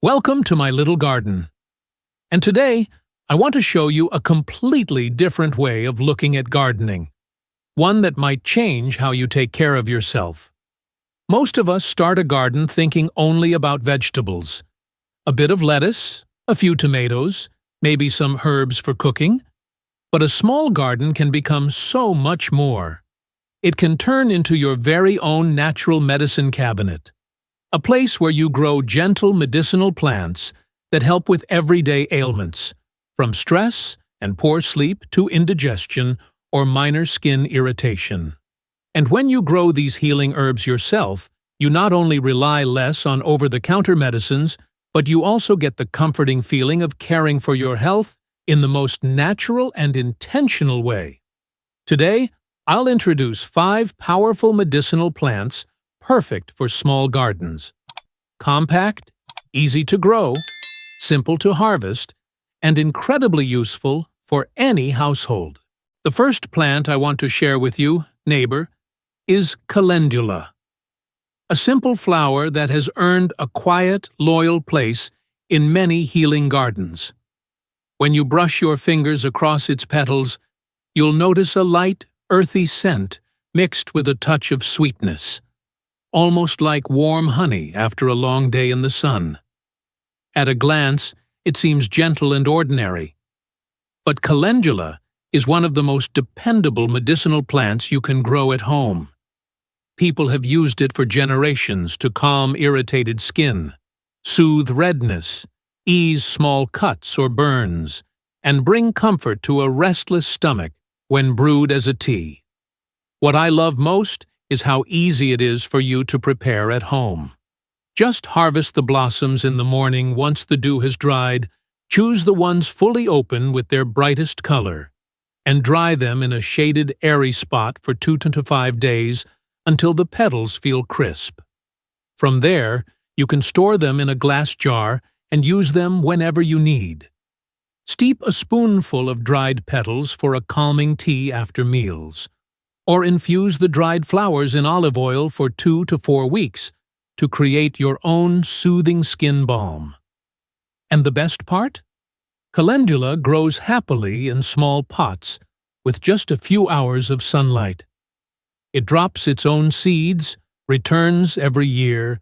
Welcome to my little garden. And today, I want to show you a completely different way of looking at gardening. One that might change how you take care of yourself. Most of us start a garden thinking only about vegetables. A bit of lettuce, a few tomatoes, maybe some herbs for cooking. But a small garden can become so much more. It can turn into your very own natural medicine cabinet. A place where you grow gentle medicinal plants that help with everyday ailments, from stress and poor sleep to indigestion or minor skin irritation. And when you grow these healing herbs yourself, you not only rely less on over-the-counter medicines, but you also get the comforting feeling of caring for your health in the most natural and intentional way. Today, I'll introduce 5 powerful medicinal plants perfect for small gardens. Compact, easy to grow, simple to harvest, and incredibly useful for any household. The first plant I want to share with you, neighbor, is calendula. A simple flower that has earned a quiet, loyal place in many healing gardens. When you brush your fingers across its petals, you'll notice a light, earthy scent mixed with a touch of sweetness, almost like warm honey after a long day in the sun. At a glance, it seems gentle and ordinary. But calendula is one of the most dependable medicinal plants you can grow at home. People have used it for generations to calm irritated skin, soothe redness, ease small cuts or burns, and bring comfort to a restless stomach when brewed as a tea. What I love most is how easy it is for you to prepare at home. Just harvest the blossoms in the morning once the dew has dried, choose the ones fully open with their brightest color, and dry them in a shaded, airy spot for 2 to 5 days until the petals feel crisp. From there, you can store them in a glass jar and use them whenever you need. Steep a spoonful of dried petals for a calming tea after meals, or infuse the dried flowers in olive oil for 2 to 4 weeks to create your own soothing skin balm. And the best part? Calendula grows happily in small pots with just a few hours of sunlight. It drops its own seeds, returns every year,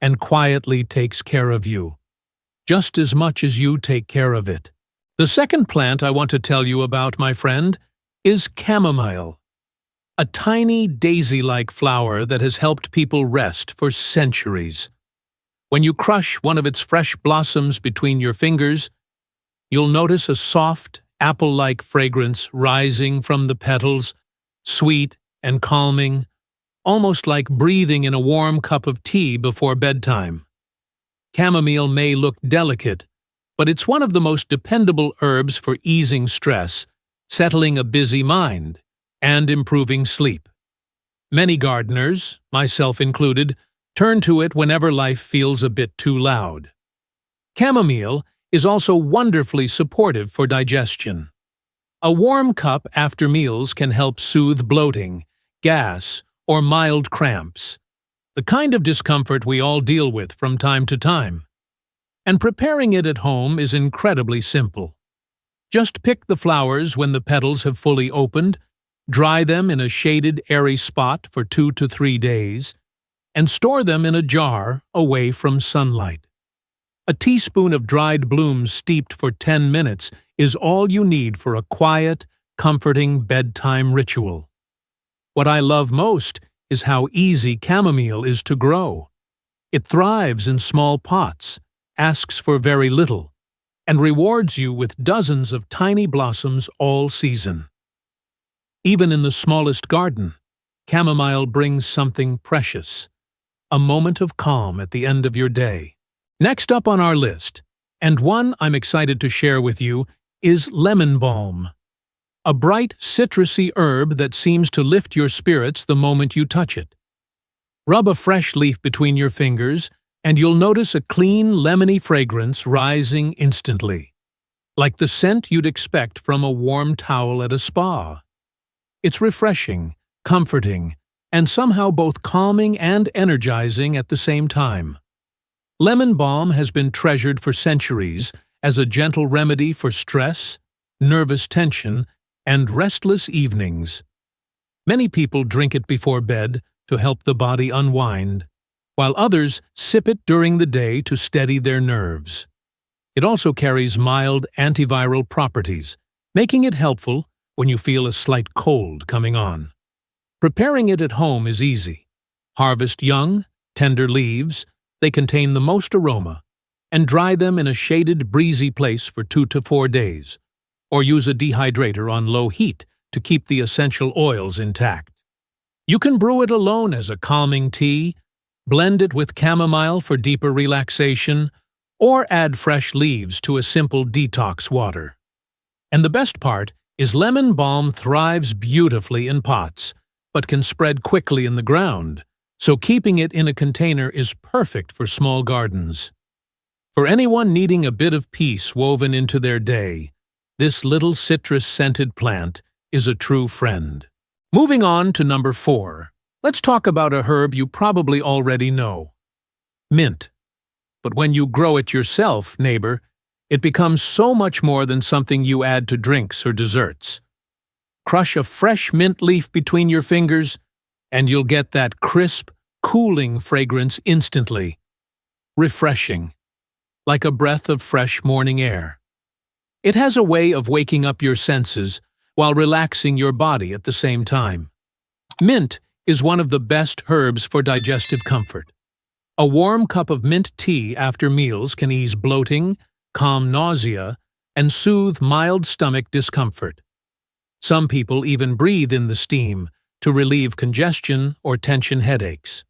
and quietly takes care of you, just as much as you take care of it. The second plant I want to tell you about, my friend, is chamomile. A tiny daisy-like flower that has helped people rest for centuries. When you crush one of its fresh blossoms between your fingers, you'll notice a soft, apple-like fragrance rising from the petals, sweet and calming, almost like breathing in a warm cup of tea before bedtime. Chamomile may look delicate, but it's one of the most dependable herbs for easing stress, settling a busy mind, and improving sleep. Many gardeners, myself included, turn to it whenever life feels a bit too loud. Chamomile is also wonderfully supportive for digestion. A warm cup after meals can help soothe bloating, gas, or mild cramps, the kind of discomfort we all deal with from time to time. And preparing it at home is incredibly simple. Just pick the flowers when the petals have fully opened, dry them in a shaded, airy spot for 2 to 3 days, and store them in a jar away from sunlight. A teaspoon of dried blooms steeped for 10 minutes is all you need for a quiet, comforting bedtime ritual. What I love most is how easy chamomile is to grow. It thrives in small pots, asks for very little, and rewards you with dozens of tiny blossoms all season. Even in the smallest garden, chamomile brings something precious, a moment of calm at the end of your day. Next up on our list, and one I'm excited to share with you, is lemon balm. A bright, citrusy herb that seems to lift your spirits the moment you touch it. Rub a fresh leaf between your fingers, and you'll notice a clean, lemony fragrance rising instantly, like the scent you'd expect from a warm towel at a spa. It's refreshing, comforting, and somehow both calming and energizing at the same time. Lemon balm has been treasured for centuries as a gentle remedy for stress, nervous tension, and restless evenings. Many people drink it before bed to help the body unwind, while others sip it during the day to steady their nerves. It also carries mild antiviral properties, making it helpful when you feel a slight cold coming on. Preparing it at home is easy. Harvest young, tender leaves, they contain the most aroma, and dry them in a shaded, breezy place for 2 to 4 days, or use a dehydrator on low heat to keep the essential oils intact. You can brew it alone as a calming tea, blend it with chamomile for deeper relaxation, or add fresh leaves to a simple detox water. And the best part is lemon balm thrives beautifully in pots, but can spread quickly in the ground, so keeping it in a container is perfect for small gardens. For anyone needing a bit of peace woven into their day, this little citrus-scented plant is a true friend. Moving on to number 4, let's talk about a herb you probably already know: mint. But when you grow it yourself, neighbor, it becomes so much more than something you add to drinks or desserts. Crush a fresh mint leaf between your fingers, and you'll get that crisp, cooling fragrance instantly. Refreshing, like a breath of fresh morning air. It has a way of waking up your senses while relaxing your body at the same time. Mint is one of the best herbs for digestive comfort. A warm cup of mint tea after meals can ease bloating, calm nausea, and soothe mild stomach discomfort. Some people even breathe in the steam to relieve congestion or tension headaches.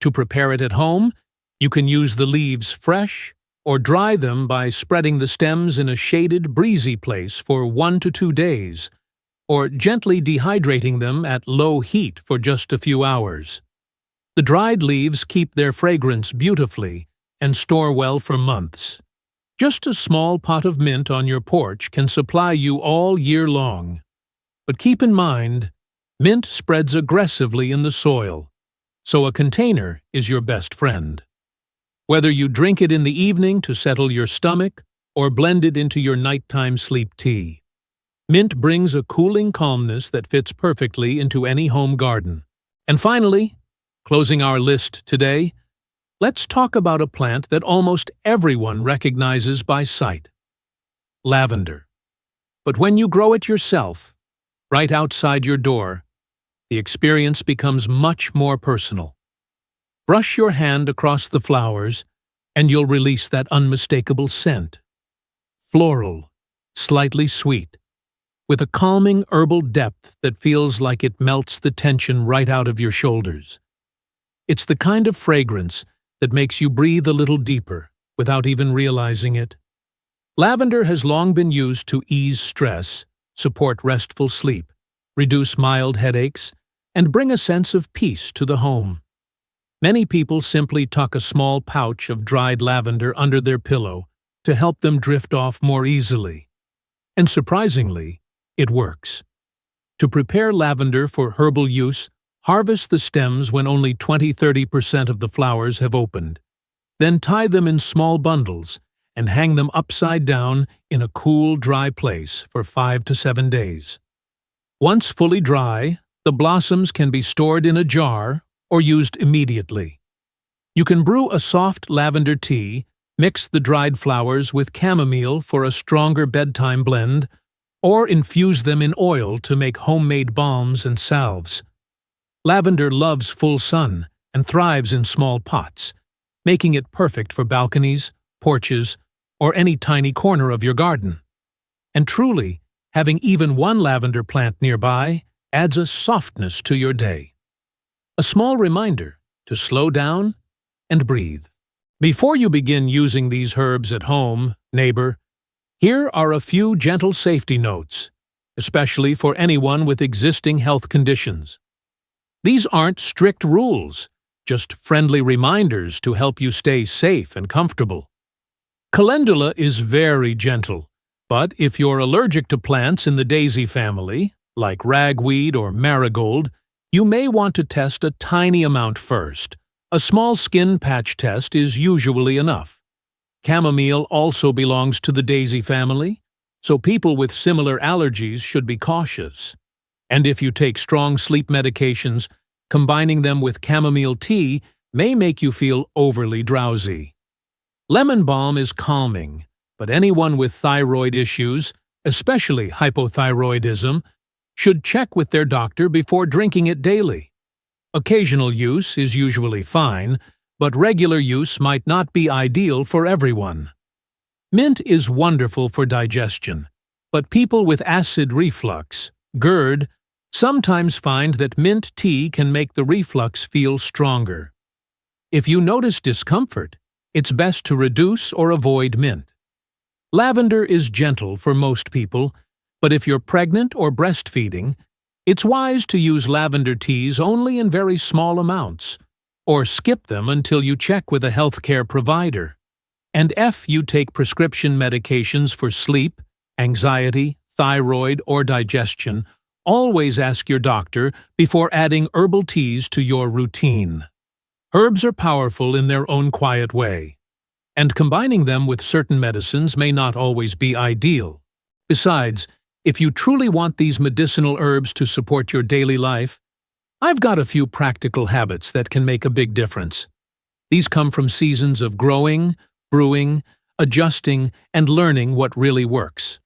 To prepare it at home, you can use the leaves fresh or dry them by spreading the stems in a shaded, breezy place for 1 to 2 days, or gently dehydrating them at low heat for just a few hours. The dried leaves keep their fragrance beautifully and store well for months. Just a small pot of mint on your porch can supply you all year long. But keep in mind, mint spreads aggressively in the soil, so a container is your best friend. Whether you drink it in the evening to settle your stomach or blend it into your nighttime sleep tea, mint brings a cooling calmness that fits perfectly into any home garden. And finally, closing our list today, let's talk about a plant that almost everyone recognizes by sight: lavender. But when you grow it yourself, right outside your door, the experience becomes much more personal. Brush your hand across the flowers, and you'll release that unmistakable scent. Floral, slightly sweet, with a calming herbal depth that feels like it melts the tension right out of your shoulders. It's the kind of fragrance that makes you breathe a little deeper without even realizing it. Lavender has long been used to ease stress, support restful sleep, reduce mild headaches, and bring a sense of peace to the home. Many people simply tuck a small pouch of dried lavender under their pillow to help them drift off more easily. And surprisingly, it works. To prepare lavender for herbal use, harvest the stems when only 20–30% of the flowers have opened. Then tie them in small bundles and hang them upside down in a cool, dry place for 5 to 7 days. Once fully dry, the blossoms can be stored in a jar or used immediately. You can brew a soft lavender tea, mix the dried flowers with chamomile for a stronger bedtime blend, or infuse them in oil to make homemade balms and salves. Lavender loves full sun and thrives in small pots, making it perfect for balconies, porches, or any tiny corner of your garden. And truly, having even one lavender plant nearby adds a softness to your day. A small reminder to slow down and breathe. Before you begin using these herbs at home, neighbor, here are a few gentle safety notes, especially for anyone with existing health conditions. These aren't strict rules, just friendly reminders to help you stay safe and comfortable. Calendula is very gentle, but if you're allergic to plants in the daisy family, like ragweed or marigold, you may want to test a tiny amount first, A small skin patch test is usually enough. Chamomile also belongs to the daisy family, so people with similar allergies should be cautious. And if you take strong sleep medications, combining them with chamomile tea may make you feel overly drowsy. Lemon balm is calming, but anyone with thyroid issues, especially hypothyroidism, should check with their doctor before drinking it daily. Occasional use is usually fine, but regular use might not be ideal for everyone. Mint is wonderful for digestion, but people with acid reflux, GERD, sometimes find that mint tea can make the reflux feel stronger. If you notice discomfort, it's best to reduce or avoid mint. Lavender is gentle for most people, but if you're pregnant or breastfeeding, it's wise to use lavender teas only in very small amounts, or skip them until you check with a healthcare provider. And if you take prescription medications for sleep, anxiety, thyroid, or digestion, always ask your doctor before adding herbal teas to your routine. Herbs are powerful in their own quiet way, and combining them with certain medicines may not always be ideal. Besides, if you truly want these medicinal herbs to support your daily life, I've got a few practical habits that can make a big difference. These come from seasons of growing, brewing, adjusting, and learning what really works.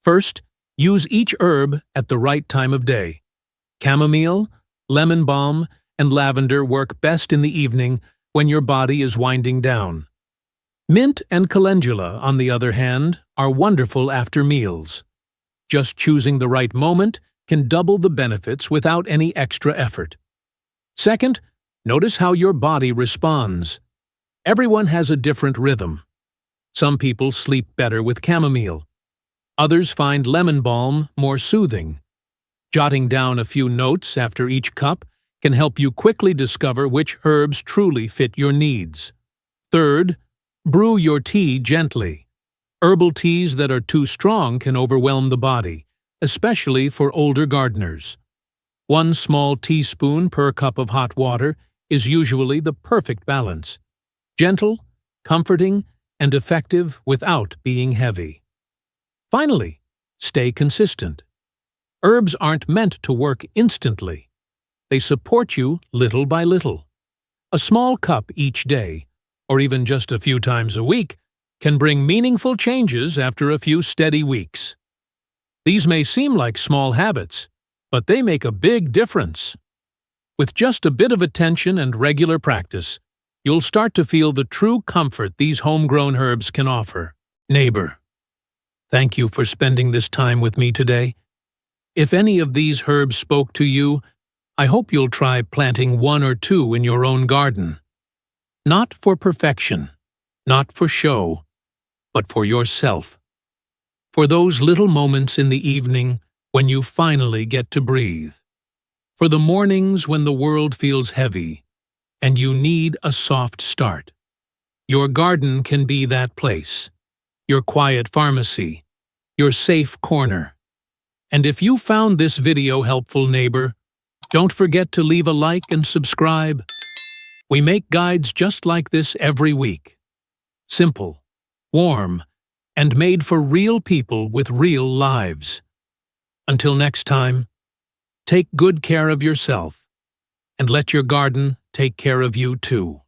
First, use each herb at the right time of day. Chamomile, lemon balm, and lavender work best in the evening when your body is winding down. Mint and calendula, on the other hand, are wonderful after meals. Just choosing the right moment can double the benefits without any extra effort. Second, notice how your body responds. Everyone has a different rhythm. Some people sleep better with chamomile. Others find lemon balm more soothing. Jotting down a few notes after each cup can help you quickly discover which herbs truly fit your needs. Third, brew your tea gently. Herbal teas that are too strong can overwhelm the body, especially for older gardeners. 1 small teaspoon per cup of hot water is usually the perfect balance. Gentle, comforting, and effective without being heavy. Finally, stay consistent. Herbs aren't meant to work instantly. They support you little by little. A small cup each day, or even just a few times a week, can bring meaningful changes after a few steady weeks. These may seem like small habits, but they make a big difference. With just a bit of attention and regular practice, you'll start to feel the true comfort these homegrown herbs can offer. Neighbor, thank you for spending this time with me today. If any of these herbs spoke to you, I hope you'll try planting 1 or 2 in your own garden. Not for perfection, not for show, but for yourself. For those little moments in the evening when you finally get to breathe. For the mornings when the world feels heavy and you need a soft start. Your garden can be that place, your quiet pharmacy, your safe corner. And if you found this video helpful, neighbor, don't forget to leave a like and subscribe. We make guides just like this every week. Simple, warm, and made for real people with real lives. Until next time, take good care of yourself, and let your garden take care of you too.